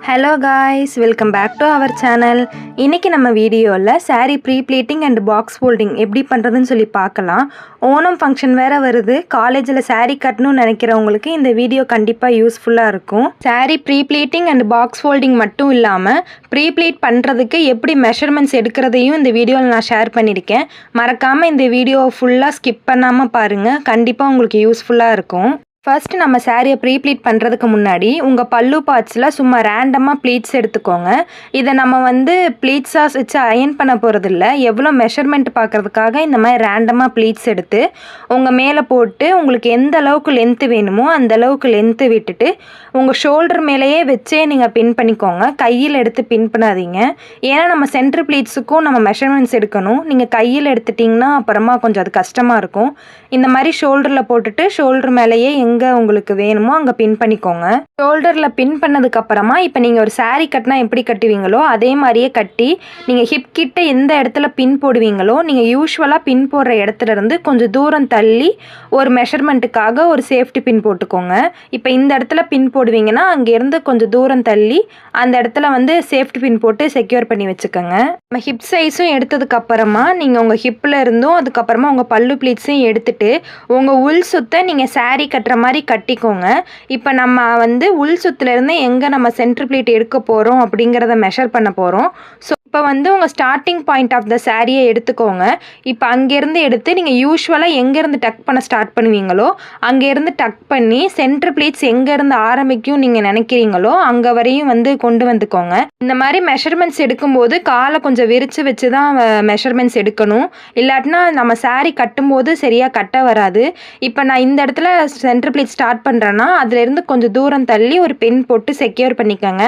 Hello guys, welcome back to our channel. இன்றைக்கி நம்ம வீடியோவில் saree pre pleating and box folding எப்படி பண்ணுறதுன்னு சொல்லி பார்க்கலாம். ஓணம் ஃபங்க்ஷன் வேறு வருது. காலேஜில் saree கட்டணும்னு நினைக்கிறவங்களுக்கு இந்த வீடியோ கண்டிப்பாக யூஸ்ஃபுல்லாக இருக்கும். saree pre pleating and box folding மட்டும் இல்லாமல் ப்ரீ ப்ளீட் பண்ணுறதுக்கு எப்படி மெஷர்மெண்ட்ஸ் எடுக்கிறதையும் இந்த வீடியோவில் நான் ஷேர் பண்ணியிருக்கேன். மறக்காமல் இந்த வீடியோவை ஃபுல்லாக ஸ்கிப் பண்ணாமல் பாருங்கள், கண்டிப்பாக உங்களுக்கு யூஸ்ஃபுல்லாக இருக்கும். ஃபர்ஸ்ட் நம்ம சாரியை ப்ரீ ப்ளீட் பண்ணுறதுக்கு முன்னாடி உங்கள் பல்லு பார்ட்ஸில் சும்மா ரேண்டமாக ப்ளீட்ஸ் எடுத்துக்கோங்க. இதை நம்ம ப்ளீட்ஸாக வச்சு அயன் பண்ண போகிறதில்ல, எவ்வளோ மெஷர்மெண்ட் பார்க்குறதுக்காக இந்த மாதிரி ரேண்டமாக ப்ளீட்ஸ் எடுத்து உங்கள் மேலே போட்டு உங்களுக்கு எந்த அளவுக்கு லென்த்து வேணுமோ அந்த அளவுக்கு லென்த்து விட்டுட்டு உங்கள் ஷோல்டர் மேலேயே வச்சே நீங்கள் பின் பண்ணிக்கோங்க. கையில் எடுத்து பின் பண்ணாதீங்க, ஏன்னா நம்ம சென்டர் ப்ளீட்ஸுக்கும் நம்ம மெஷர்மெண்ட்ஸ் எடுக்கணும். நீங்கள் கையில் எடுத்துட்டிங்கன்னா அப்புறமா கொஞ்சம் அது கஷ்டமாக இருக்கும். இந்த மாதிரி ஷோல்டரில் போட்டுட்டு ஷோல்டர் மேலேயே எங்கே உங்களுக்கு வேணுமோ அங்கே பின் பண்ணிக்கோங்க. ஷோல்டரில் பின் பண்ணதுக்கப்புறமா இப்போ நீங்கள் ஒரு saree கட்டினா எப்படி கட்டுவீங்களோ அதே மாதிரியே கட்டி நீங்கள் ஹிப் கிட்ட எந்த இடத்துல பின் போடுவீங்களோ நீங்கள் யூஸ்வலாக பின் போடுற இடத்துல இருந்து கொஞ்சம் தூரம் தள்ளி ஒரு மெஷர்மெண்ட்டுக்காக ஒரு சேஃப்டி பின் போட்டுக்கோங்க. இப்போ இந்த இடத்துல பின் போடுவீங்கன்னா அங்கேருந்து கொஞ்சம் தூரம் தள்ளி அந்த இடத்துல சேஃப்டி பின் போட்டு செக்யூர் பண்ணி வச்சுக்கோங்க. நம்ம ஹிப் சைஸும் எடுத்ததுக்கப்புறமா நீங்கள் உங்கள் ஹிப்பில் இருந்தும் அதுக்கப்புறமா உங்கள் பல்லு ப்ளீட்ஸையும் எடுத்துட்டு உங்கள் உள் சுத்தை நீங்கள் saree கட்டுற மாதிரி கட்டிக்கோங்க. இப்போ நம்ம உள் சுத்துலேருந்து எங்கே நம்ம சென்டர் ப்ளீட் எடுக்க போகிறோம் அப்படிங்கிறத மெஷர் பண்ண போகிறோம். ஸோ இப்போ உங்கள் ஸ்டார்டிங் பாயிண்ட் ஆஃப் த சாரியை எடுத்துக்கோங்க. இப்போ அங்கேருந்து எடுத்து நீங்கள் யூஸ்வலாக எங்கேருந்து டக் பண்ண ஸ்டார்ட் பண்ணுவீங்களோ அங்கேருந்து டக் பண்ணி சென்டர் ப்ளீட்ஸ் எங்கேருந்து ஆரம்பிக்கும் நீங்கள் நினைக்கிறீங்களோ அங்கே வரையும் கொண்டு வந்துக்கோங்க. இந்த மாதிரி மெஷர்மெண்ட்ஸ் எடுக்கும்போது காலை கொஞ்சம் விரித்து வச்சு தான் மெஷர்மெண்ட்ஸ் எடுக்கணும், இல்லாட்டினா நம்ம saree கட்டும்போது சரியாக கட்ட வராது. இப்போ நான் இந்த இடத்துல சென்டர் ப்ளீட் ஸ்டார்ட் பண்ணுறேன்னா அதுலேருந்து கொஞ்சம் தூரம் தள்ளி ஒரு பின் போட்டு செக்யூர் பண்ணிக்கோங்க.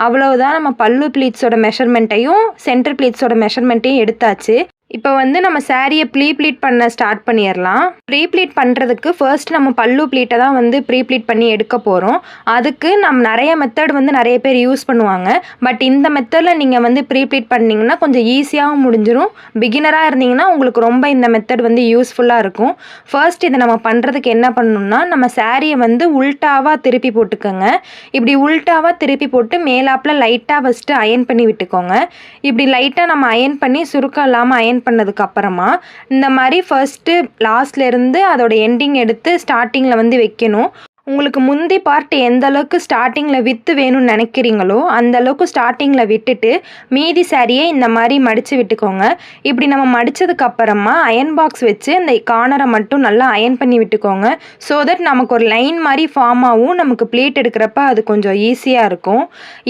அவ்வளவுதான், நம்ம பல்லு ப்ளீட்ஸோட மெஷர்மெண்ட்டையும் சென்டர் ப்ளீட்ஸோட மெஷர்மெண்ட்டையும் எடுத்தாச்சு. இப்போ நம்ம சாரியை ப்ரீ ப்ளீட் பண்ண ஸ்டார்ட் பண்ணிடலாம். ப்ரீ ப்ளீட் பண்ணுறதுக்கு ஃபர்ஸ்ட் நம்ம பல்லு ப்ளீட்டை தான் ப்ரீ ப்ளீட் பண்ணி எடுக்க போகிறோம். அதுக்கு நம்ம நிறைய மெத்தட் நிறைய பேர் யூஸ் பண்ணுவாங்க. பட் இந்த மெத்தடில் நீங்கள் ப்ரீ ப்ளீட் பண்ணிங்கன்னா கொஞ்சம் ஈஸியாகவும் முடிஞ்சிடும். பிகினராக இருந்தீங்கன்னா உங்களுக்கு ரொம்ப இந்த மெத்தட் யூஸ்ஃபுல்லாக இருக்கும். ஃபர்ஸ்ட் இதை நம்ம பண்ணுறதுக்கு என்ன பண்ணணும்னா நம்ம சாரியை உல்ட்டாவாக திருப்பி போட்டுக்கோங்க. இப்படி உல்ட்டாவாக திருப்பி போட்டு மேலாப்பில் லைட்டாக ஃபஸ்ட்டு அயன் பண்ணி விட்டுக்கோங்க. இப்படி லைட்டாக நம்ம அயன் பண்ணி சுருக்கம் இல்லாமல் அயன் பண்ணதுக்கு அப்புறமா இந்த மாதிரி ஃபர்ஸ்ட் லாஸ்ட்ல இருந்து அதோட எண்டிங் எடுத்து ஸ்டார்டிங்ல வைக்கணும். உங்களுக்கு முந்தி பார்ட் எந்த அளவுக்கு ஸ்டார்டிங்கில் வித்து வேணும்னு நினைக்கிறீங்களோ அந்த அளவுக்கு ஸ்டார்டிங்கில் விட்டுட்டு மீதி சாரியை இந்த மாதிரி மடித்து விட்டுக்கோங்க. இப்படி நம்ம மடித்ததுக்கப்புறமா அயன் பாக்ஸ் வச்சு அந்த கார்னரை மட்டும் நல்லா அயன் பண்ணி விட்டுக்கோங்க. ஸோ தட் நமக்கு ஒரு லைன் மாதிரி ஃபார்ம் ஆகும், நமக்கு ப்ளீட் எடுக்கிறப்ப அது கொஞ்சம் ஈஸியாக இருக்கும்.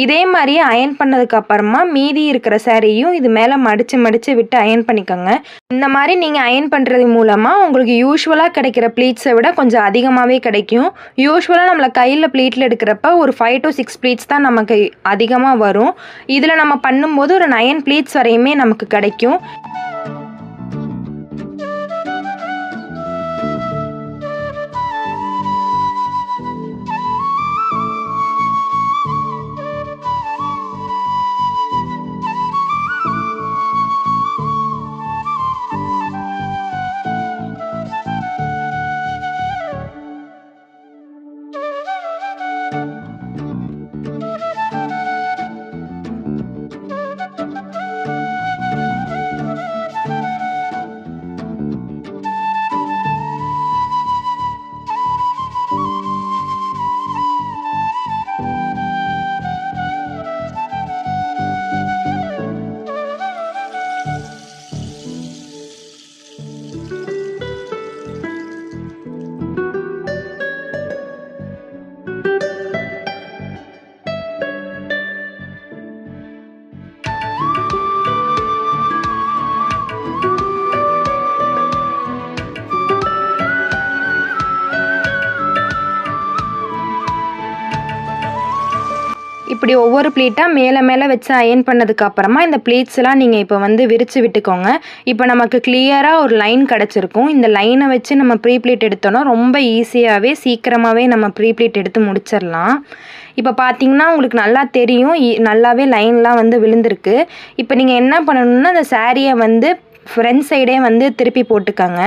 இதே மாதிரி அயன் பண்ணதுக்கப்புறமா மீதி இருக்கிற சாரியும் இது மேலே மடித்து விட்டு அயன் பண்ணிக்கோங்க. இந்த மாதிரி நீங்கள் அயன் பண்ணுறது மூலமாக உங்களுக்கு யூஸ்வலாக கிடைக்கிற ப்ளீட்ஸை விட கொஞ்சம் அதிகமாகவே கிடைக்கும். யூஸ்வலாக நம்மளை கையில் ப்ளீட்டில் எடுக்கிறப்ப ஒரு 5 to 6 ப்ளீட்ஸ் தான் நமக்கு அதிகமாக வரும். இதில் நம்ம பண்ணும்போது ஒரு 9 ப்ளீட்ஸ் வரையுமே நமக்கு கிடைக்கும். இப்படி ஒவ்வொரு ப்ளீட்டாக மேலே வச்சு அயன் பண்ணதுக்கப்புறமா இந்த ப்ளீட்ஸ்லாம் நீங்கள் இப்போ விரித்து விட்டுக்கோங்க. இப்போ நமக்கு கிளியராக ஒரு லைன் கிடச்சிருக்கும். இந்த லைனை வச்சு நம்ம ப்ரீ ப்ளீட் எடுத்தோன்னா ரொம்ப ஈஸியாகவே சீக்கிரமாகவே நம்ம ப்ரீ ப்ளீட் எடுத்து முடிச்சிடலாம். இப்போ பார்த்தீங்கன்னா உங்களுக்கு நல்லா தெரியும், நல்லாவே லைன்லாம் விழுந்திருக்கு. இப்போ நீங்கள் என்ன பண்ணணும்னா அந்த சாரியை ஃப்ரண்ட் சைடே வந்து திருப்பி போட்டுக்கோங்க.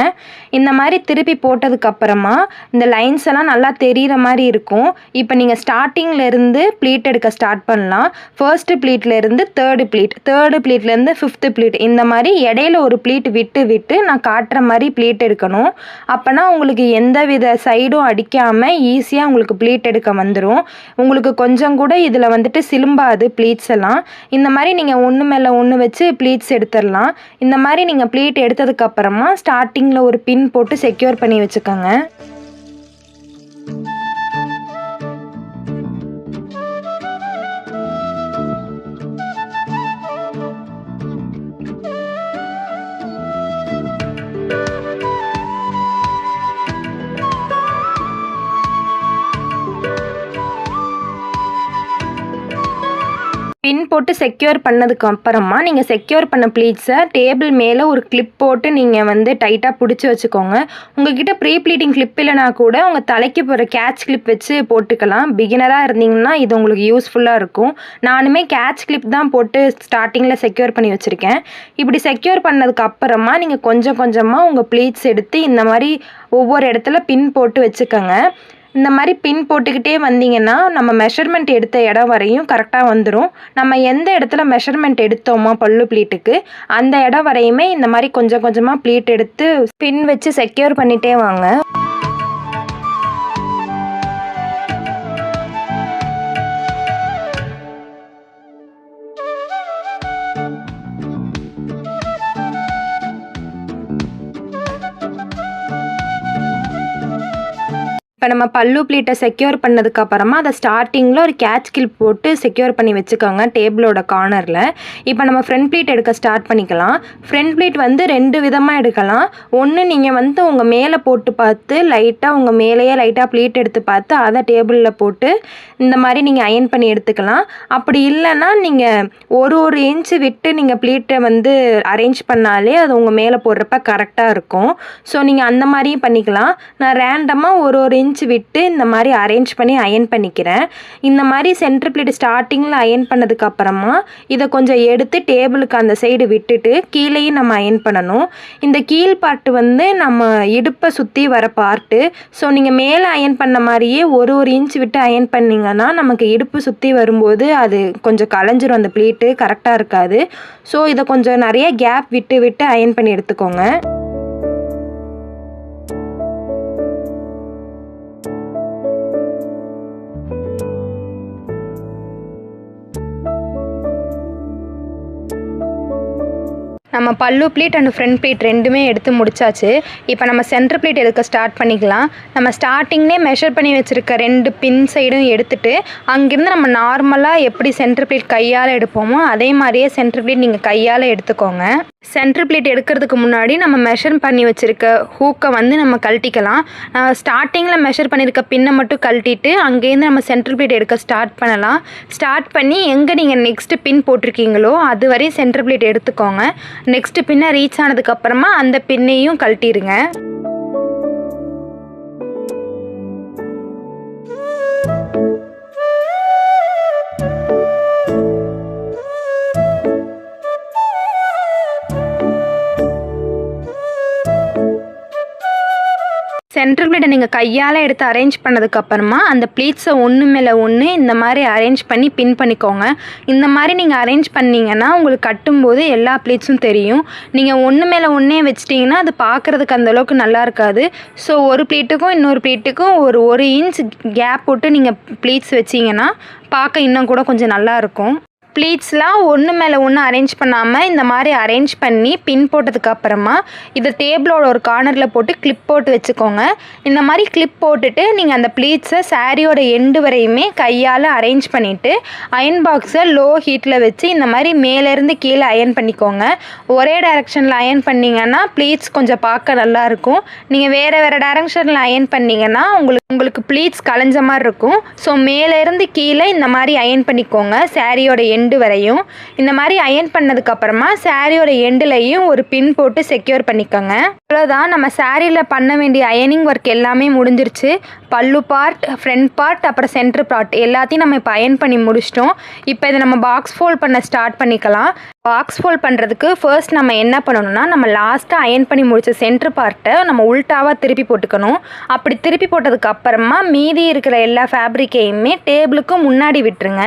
இந்த மாதிரி திருப்பி போட்டதுக்கப்புறமா இந்த லைன்ஸ் எல்லாம் நல்லா தெரிகிற மாதிரி இருக்கும். இப்போ நீங்கள் ஸ்டார்டிங்லேருந்து ப்ளீட் எடுக்க ஸ்டார்ட் பண்ணலாம். ஃபர்ஸ்ட்டு ப்ளீட்லேருந்து தேர்டு ப்ளீட்லேருந்து ஃபிஃப்த்து ப்ளீட், இந்த மாதிரி இடையில ஒரு ப்ளீட் விட்டு விட்டு நான் காட்டுற மாதிரி ப்ளீட் எடுக்கணும். அப்போனா உங்களுக்கு எந்த வித சைடும் அடிக்காமல் ஈஸியாக உங்களுக்கு ப்ளீட் எடுக்க வந்துடும். உங்களுக்கு கொஞ்சம் கூட இதில் வந்துட்டு சிலும்பாது ப்ளீட்ஸ் எல்லாம். இந்த மாதிரி நீங்கள் ஒன்று மேலே ஒன்று வச்சு ப்ளீட்ஸ் எடுத்துடலாம். இந்த மாதிரி நீங்கள் ப்ளீட் எடுத்ததுக்கப்புறமா ஸ்டார்டிங்கில் ஒரு பின் போட்டு செக்யூர் பண்ணி வச்சுக்கோங்க. பின் போட்டு செக்யூர் பண்ணதுக்கு அப்புறமா நீங்கள் செக்யூர் பண்ண ப்ளீட்ஸை டேபிள் மேலே ஒரு கிளிப் போட்டு நீங்கள் வந்து டைட்டாக பிடிச்சி வச்சுக்கோங்க. உங்ககிட்ட ப்ரீ ப்ளீட்டிங் கிளிப் இல்லைனா கூட உங்கள் தலைக்கு போகிற கேட்ச் கிளிப் வச்சு போட்டுக்கலாம். பிகினராக இருந்தீங்கன்னா இது உங்களுக்கு யூஸ்ஃபுல்லாக இருக்கும். நானுமே கேட்ச் கிளிப் தான் போட்டு ஸ்டார்டிங்கில் செக்யூர் பண்ணி வச்சுருக்கேன். இப்படி செக்யூர் பண்ணதுக்கு அப்புறமா நீங்கள் கொஞ்சம் கொஞ்சமாக உங்கள் ப்ளீட்ஸ் எடுத்து இந்த மாதிரி ஒவ்வொரு இடத்துல பின் போட்டு வச்சுக்கோங்க. இந்த மாதிரி பின் போட்டுக்கிட்டே வந்தீங்கன்னா நம்ம மெஷர்மெண்ட் எடுத்த இடம் வரையும் கரெக்டாக வந்துடும். நம்ம எந்த இடத்துல மெஷர்மெண்ட் எடுத்தோமோ பல்லு ப்ளீட்டுக்கு அந்த இடம் வரையுமே இந்த மாதிரி கொஞ்சம் கொஞ்சமாக ப்ளீட் எடுத்து பின் வச்சு செக்யூர் பண்ணிகிட்டே வாங்க. இப்போ நம்ம பல்லு ப்ளீட்டை செக்யூர் பண்ணதுக்கப்புறமா அதை ஸ்டார்டிங்கில் ஒரு கேட்ச் கிளிப் போட்டு செக்யூர் பண்ணி வச்சுக்கோங்க டேபிளோட கார்னரில். இப்போ நம்ம ஃப்ரண்ட் ப்ளீட் எடுக்க ஸ்டார்ட் பண்ணிக்கலாம். ஃப்ரண்ட் ப்ளீட் வந்து 2 விதமாக எடுக்கலாம். ஒன்று நீங்கள் வந்து உங்கள் மேலே போட்டு பார்த்து லைட்டாக உங்கள் மேலேயே லைட்டாக ப்ளீட் எடுத்து பார்த்து அதை டேபிளில் போட்டு இந்த மாதிரி நீங்கள் அயன் பண்ணி எடுத்துக்கலாம். அப்படி இல்லைன்னா நீங்கள் ஒரு இன்ச்சு விட்டு நீங்கள் ப்ளீட்டை வந்து அரேஞ்ச் பண்ணாலே அது உங்கள் மேலே போடுறப்ப கரெக்டாக இருக்கும். ஸோ நீங்கள் அந்த மாதிரியும் பண்ணிக்கலாம். நான் ரேண்டமாக ஒரு இன்ச் விட்டு இந்த மாதிரி அரேஞ்ச் பண்ணி அயன் பண்ணிக்கிறேன். இந்த மாதிரி சென்டர் ப்ளீட் ஸ்டார்டிங்கில் அயன் பண்ணதுக்கு அப்புறமா இதை கொஞ்சம் எடுத்து டேபிளுக்கு அந்த சைடு விட்டுட்டு கீழேயும் நம்ம அயன் பண்ணணும். இந்த கீழ் பார்ட்டு வந்து நம்ம இடுப்பை சுற்றி வர பார்ட்டு. ஸோ நீங்கள் மேலே அயன் பண்ண மாதிரியே ஒரு இன்ச் விட்டு அயன் பண்ணிங்கன்னா நமக்கு இடுப்பு சுற்றி வரும்போது அது கொஞ்சம் கலைஞ்சிரும், அந்த ப்ளீட்டு கரெக்டாக இருக்காது. ஸோ இதை கொஞ்சம் நிறைய கேப் விட்டு விட்டு அயன் பண்ணி எடுத்துக்கோங்க. நம்ம பல்லு ப்ளீட் அண்ட் ஃப்ரண்ட் ப்ளீட் ரெண்டுமே எடுத்து முடிச்சாச்சு. இப்போ நம்ம சென்டர் ப்ளீட் எடுக்க ஸ்டார்ட் பண்ணிக்கலாம். நம்ம ஸ்டார்டிங்லேயே மெஷர் பண்ணி வச்சுருக்க 2 பின் சைடும் எடுத்துகிட்டு அங்கேருந்து நம்ம நார்மலாக எப்படி சென்டர் ப்ளீட் கையால் எடுப்போமோ அதே மாதிரியே சென்டர் ப்ளீட் நீங்கள் கையால் எடுத்துக்கோங்க. சென்டர் ப்ளீட் எடுக்கிறதுக்கு முன்னாடி நம்ம மெஷர் பண்ணி வச்சுருக்க ஹூக்கை வந்து நம்ம கழட்டிக்கலாம். ஸ்டார்டிங்கில் மெஷர் பண்ணியிருக்க பின்னை மட்டும் கழட்டிட்டு அங்கேருந்து நம்ம சென்டர் ப்ளீட் எடுக்க ஸ்டார்ட் பண்ணலாம். ஸ்டார்ட் பண்ணி எங்கே நீங்கள் நெக்ஸ்ட்டு பின் போட்டிருக்கீங்களோ அது வரையும் சென்டர் ப்ளீட் எடுத்துக்கோங்க. நெக்ஸ்ட்டு பின்னை ரீச் ஆனதுக்கப்புறமா அந்த பின்னையும் கழட்டிடுங்க. சென்டர் ப்ளீட்டை நீங்கள் கையால் எடுத்து அரேஞ்ச் பண்ணதுக்கப்புறமா அந்த ப்ளீட்ஸை ஒன்று மேலே ஒன்று இந்த மாதிரி அரேஞ்ச் பண்ணி பின் பண்ணிக்கோங்க. இந்த மாதிரி நீங்கள் அரேஞ்ச் பண்ணிங்கன்னா உங்களுக்கு கட்டும்போது எல்லா ப்ளீட்ஸும் தெரியும். நீங்கள் ஒன்று மேலே ஒன்றே வச்சிட்டிங்கன்னா அது பார்க்குறதுக்கு அந்தளவுக்கு நல்லா இருக்காது. ஸோ ஒரு ப்ளீட்டுக்கும் இன்னொரு ப்ளீட்டுக்கும் ஒரு இன்ச் கேப் போட்டு நீங்கள் ப்ளீட்ஸ் வச்சிங்கன்னா பார்க்க இன்னும் கூட கொஞ்சம் நல்லாயிருக்கும். ப்ளீட்ஸ்லாம் ஒன்று மேலே ஒன்று அரேஞ்ச் பண்ணாமல் இந்த மாதிரி அரேஞ்ச் பண்ணி பின் போட்டதுக்கப்புறமா இதை டேபிளோட ஒரு கார்னரில் போட்டு கிளிப் போட்டு வச்சுக்கோங்க. இந்த மாதிரி கிளிப் போட்டுட்டு நீங்கள் அந்த ப்ளீட்ஸை சாரியோட எண்டு வரையுமே கையால் அரேஞ்ச் பண்ணிவிட்டு அயன் பாக்ஸை லோ ஹீட்டில் வச்சு இந்த மாதிரி மேலேருந்து கீழே அயன் பண்ணிக்கோங்க. ஒரே டைரெக்ஷனில் அயன் பண்ணிங்கன்னா ப்ளீட்ஸ் கொஞ்சம் பார்க்க நல்லாயிருக்கும். நீங்கள் வேறு டைரெக்ஷனில் அயன் பண்ணிங்கன்னா உங்களுக்கு ப்ளீட்ஸ் கலைஞ்ச மாதிரி இருக்கும். ஸோ மேலேருந்து கீழே இந்த மாதிரி அயன் பண்ணிக்கோங்க சாரியோட எண்டு வரையும். இந்த மாதிரி அயன் பண்ணதுக்கப்புறமா சாரியோட எண்டுலையும் ஒரு பின் போட்டு செக்யூர் பண்ணிக்கோங்க. அவ்வளோதான், நம்ம சாரியில் பண்ண வேண்டிய அயனிங் ஒர்க் எல்லாமே முடிஞ்சிருச்சு. பல்லு பார்ட், ஃப்ரண்ட் பார்ட், அப்புறம் சென்டர் பார்ட் எல்லாத்தையும் நம்ம இப்போ அயன் பண்ணி முடிச்சிட்டோம். இப்போ இதை நம்ம பாக்ஸ் ஃபோல்ட் பண்ண ஸ்டார்ட் பண்ணிக்கலாம். பாக்ஸ் ஃபோல்ட் பண்ணுறதுக்கு ஃபர்ஸ்ட் நம்ம என்ன பண்ணணும்னா, நம்ம லாஸ்ட்டாக அயன் பண்ணி முடித்த சென்டர் பார்ட்டை நம்ம உல்ட்டாவாக திருப்பி போட்டுக்கணும். அப்படி திருப்பி போட்டதுக்கு அப்புறமா மீதி இருக்கிற எல்லா ஃபேப்ரிக்கையுமே டேபிளுக்கு முன்னாடி விட்டுருங்க.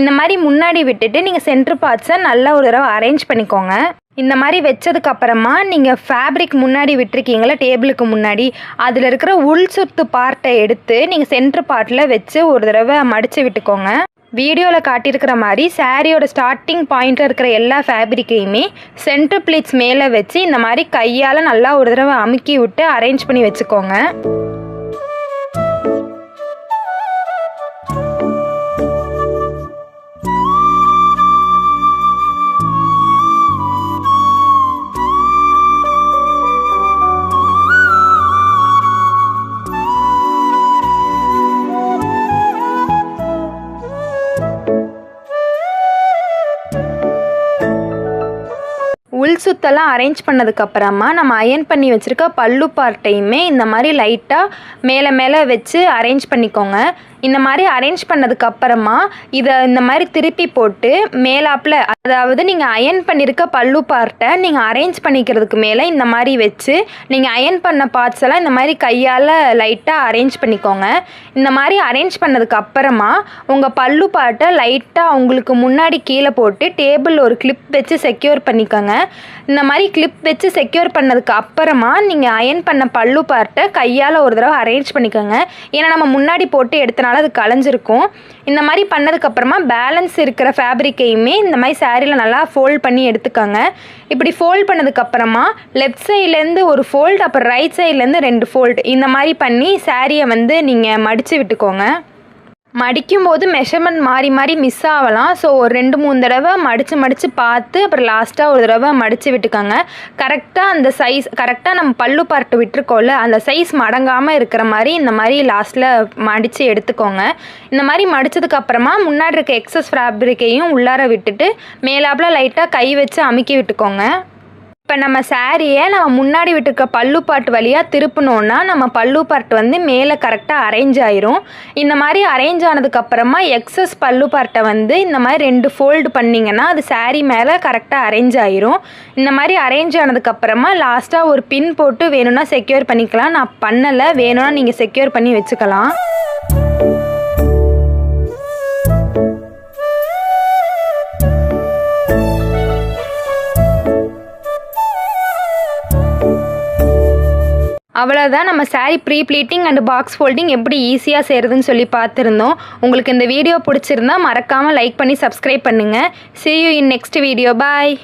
இந்த மாதிரி முன்னாடி விட்டுட்டு நீங்கள் சென்டர் பார்ட்ஸை நல்லா ஒரு தடவை அரேஞ்ச் பண்ணிக்கோங்க. இந்த மாதிரி வச்சதுக்கு அப்புறமா நீங்கள் ஃபேப்ரிக் முன்னாடி விட்டுருக்கீங்களா டேபிளுக்கு முன்னாடி, அதில் இருக்கிற உள் சுத்து பார்ட்டை எடுத்து நீங்கள் சென்டர் பார்ட்டில் வச்சு ஒரு தடவை மடித்து விட்டுக்கோங்க. வீடியோவில் காட்டியிருக்கிற மாதிரி சாரியோட ஸ்டார்டிங் பாயிண்டில் இருக்கிற எல்லா ஃபேப்ரிக்கையுமே சென்டர் ப்ளீட்ஸ் மேலே வச்சு இந்த மாதிரி கையால் நல்லா ஒரு தடவை அமுக்கி விட்டு அரேஞ்ச் பண்ணி வச்சுக்கோங்க. உள் சுத்தெல்லாம் அரேஞ்ச் பண்ணதுக்கப்புறமா நம்ம அயன் பண்ணி வச்சுருக்க பல்லு பார்ட்டையுமே இந்த மாதிரி லைட்டாக மேலே மேலே வச்சு அரேஞ்ச் பண்ணிக்கோங்க. இந்த மாதிரி அரேஞ்ச் பண்ணதுக்கப்புறமா இதை இந்த மாதிரி திருப்பி போட்டு மேலாப்பில், அதாவது நீங்கள் அயன் பண்ணியிருக்க பல்லு பார்ட்டை நீங்கள் அரேஞ்ச் பண்ணிக்கிறதுக்கு மேலே இந்த மாதிரி வச்சு நீங்கள் அயன் பண்ண பார்ட்ஸ் எல்லாம் இந்த மாதிரி கையால் லைட்டாக அரேஞ்ச் பண்ணிக்கோங்க. இந்த மாதிரி அரேஞ்ச் பண்ணதுக்கப்புறமா உங்கள் பல்லு பார்ட்டை லைட்டாக உங்களுக்கு முன்னாடி கீழே போட்டு டேபிள் ஒரு கிளிப் வச்சு செக்யூர் பண்ணிக்கோங்க. இந்த மாதிரி கிளிப் வச்சு செக்யூர் பண்ணதுக்கு அப்புறமா நீங்கள் அயன் பண்ண பல்லு பார்ட்டை கையால் ஒரு தடவை அரேஞ்ச் பண்ணிக்கோங்க. ஏன்னா நம்ம முன்னாடி போட்டு எடுத்தனால அது கலைஞ்சிருக்கும். இந்த மாதிரி பண்ணதுக்கப்புறமா பேலன்ஸ் இருக்கிற ஃபேப்ரிக்கையுமே இந்த மாதிரி சாரியில் நல்லா ஃபோல்ட் பண்ணி எடுத்துக்கோங்க. இப்படி ஃபோல்ட் பண்ணதுக்கப்புறமா லெஃப்ட் சைட்லேருந்து ஒரு ஃபோல்டு, அப்புறம் ரைட் சைட்லேருந்து 2 ஃபோல்டு, இந்த மாதிரி பண்ணி சாரியை நீங்கள் மடித்து விட்டுக்கோங்க. மடிக்கும்போது மெஷர்மெண்ட் மாறி மாறி மிஸ் ஆகலாம். ஸோ ஒரு 2-3 தடவை மடித்து பார்த்து அப்புறம் லாஸ்ட்டாக ஒரு தடவை மடித்து விட்டுக்கோங்க. கரெக்டாக அந்த சைஸ், கரெக்டாக நம்ம பல்லு பார்ட்டு விட்டுருக்கோம்ல, அந்த சைஸ் மடங்காமல் இருக்கிற மாதிரி இந்த மாதிரி லாஸ்ட்டில் மடித்து எடுத்துக்கோங்க. இந்த மாதிரி மடித்ததுக்கப்புறமா முன்னாடி இருக்க எக்ஸஸ் ஃபேப்ரிக்கையும் உள்ளார விட்டுட்டு மேலாப்பில் லைட்டாக கை வச்சு அமுக்கி விட்டுக்கோங்க. இப்போ நம்ம சாரியை நம்ம முன்னாடி விட்டுருக்க பல்லு பார்ட் வழியாக திருப்பினோன்னா நம்ம பல்லு பார்ட் மேலே கரெக்டாக அரேஞ்ச் ஆயிரும். இந்த மாதிரி அரேஞ்ச் ஆனதுக்கப்புறமா எக்ஸஸ் பல்லு பார்ட்டை இந்த மாதிரி 2 ஃபோல்டு பண்ணிங்கன்னா அது சாரி மேலே கரெக்டாக அரேஞ்ச் ஆயிரும். இந்த மாதிரி அரேஞ்ச் ஆனதுக்கப்புறமா லாஸ்ட்டாக ஒரு பின் போட்டு வேணும்னா செக்யூர் பண்ணிக்கலாம். நான் பண்ணலை, வேணும்னா நீங்கள் செக்யூர் பண்ணி வச்சுக்கலாம். அவ்வளோதான், நம்ம sari pre pleating and box folding எப்படி ஈஸியாக செய்கிறதுன்னு சொல்லி பார்த்துருந்தோம். உங்களுக்கு இந்த வீடியோ பிடிச்சிருந்தா மறக்காமல் லைக் பண்ணி சப்ஸ்கிரைப் பண்ணுங்கள். See you in next video. Bye.